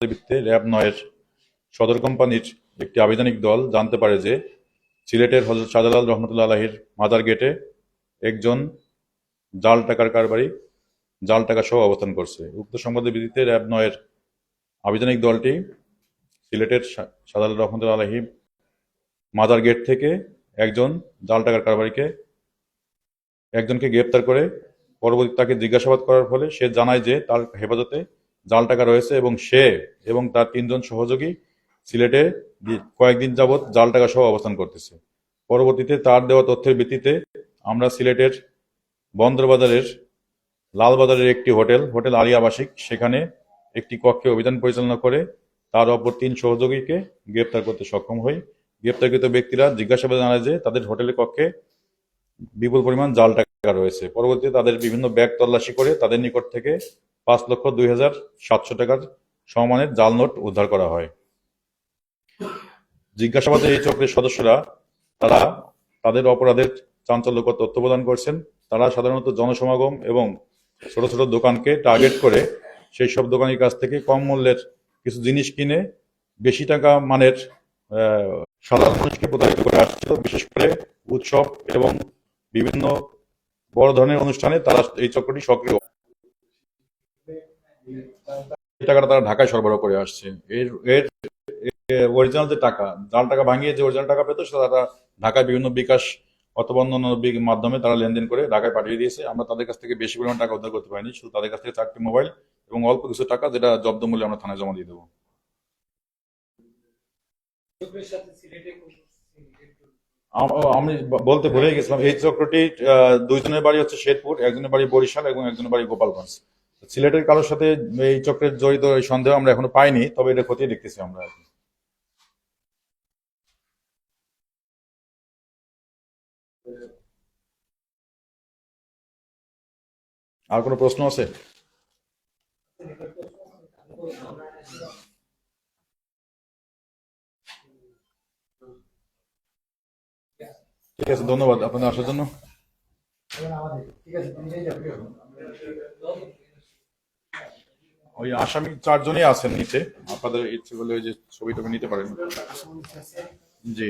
ভিত্তিতে র্যাব ৯-এর সদর কোম্পানির একটি আবেদনিক দল জানতে পারে যে সিলেটের হযরত শাহজালাল রহমতুল্লাহ আলাহির মাজার গেটে একজন জাল টাকার কারবারি জাল টাকা সহ অবস্থান করছে। উক্ত সংবাদের ভিত্তিতে র্যাব ৯-এর আবেদনিক দলটি সিলেটের শাহজালাল রহমতুল্লাহ আলাহি মাজার গেট থেকে একজন জাল টাকার কারবারিকে একজনকে গ্রেপ্তার করে পরবর্তী তাকে জিজ্ঞাসাবাদ করার ফলে সে জানায় যে তার হেফাজতে জাল টাকা রয়েছে এবং সে এবং তার ৩ জন সহযোগী সিলেটে কয়েকদিন যাবৎ জাল টাকা সহ অবস্থান করতেছে। পরবর্তীতে তার দেওয়া তথ্যের ভিত্তিতে আমরা সিলেটের বন্দরবাজারের লালবাজারের একটি হোটেল আলী আবাসিক সেখানে একটি কক্ষে অভিযান পরিচালনা করে তার অপর ৩ সহযোগীকে গ্রেপ্তার করতে সক্ষম হই। গ্রেপ্তারকৃত ব্যক্তিরা জিজ্ঞাসাবাদে জানায় যে তাদের হোটেলের কক্ষে বিপুল পরিমাণ জাল টাকা রয়েছে। পরবর্তীতে তাদের বিভিন্ন ব্যাগ তল্লাশি করে তাদের নিকট থেকে ৫,০২,৭০০ টাকার সমমানের জাল নোট উদ্ধার করা হয়। জিজ্ঞাসাবাদে এই চক্রের সদস্যরা তারা তাদের অপরাধের চাঞ্চল্যকর তথ্য প্রদান করছেন। তারা সাধারণত জনসমাগম এবং ছোট ছোট দোকানকে টার্গেট করে সেই সব দোকানের কাছ থেকে কম মূল্যের কিছু জিনিস কিনে বেশি টাকা মানের সাধারণ মানুষকে প্রতারিত করে আসছিল। বিশেষ করে উৎসব এবং বিভিন্ন বড় ধরনের অনুষ্ঠানে তারা এই চক্রটি সক্রিয়। টাকাটা তারা ঢাকায় সরবরাহ করে আসছে। এর অরিজিনাল যে টাকা, জাল টাকা ভাঙিয়ে যে অরিজিনাল টাকা পেত সেটা তারা ঢাকায় বিভিন্ন বিকাশ অথবা অন্যান্য মাধ্যমে তারা লেনদেন করে ঢাকায় পাঠিয়ে দিয়েছে। আমরা তাদের কাছ থেকে বেশি পরিমাণ টাকা উদ্ধার করতে পারিনি, শুধু তাদের কাছ থেকে 4টি মোবাইল এবং অল্প কিছু টাকা যেটা জব্দ মূল্যে আমরা থানায় জমা দিয়ে দেবো। আমি বলতে ভুলে গেছিলাম, এই চক্রটি 2 জনের বাড়ি হচ্ছে শেরপুর, একজনের বাড়ি বরিশাল এবং একজনের বাড়ি গোপালগঞ্জ। সিলেটের কারোর সাথে এই চক্রের জড়িত এই সন্দেহ আমরা এখনো পাইনি, তবে এটা খতিয়ে দেখতেছি আমরা। আর কোনো প্রশ্ন আছে? ঠিক আছে, ধন্যবাদ আপনাদের আসার জন্য। ওই আসামি 4 জনই আছেন নিচে, আপনাদের ইচ্ছে করলে ওই যে ছবি টবি নিতে পারেন। জি।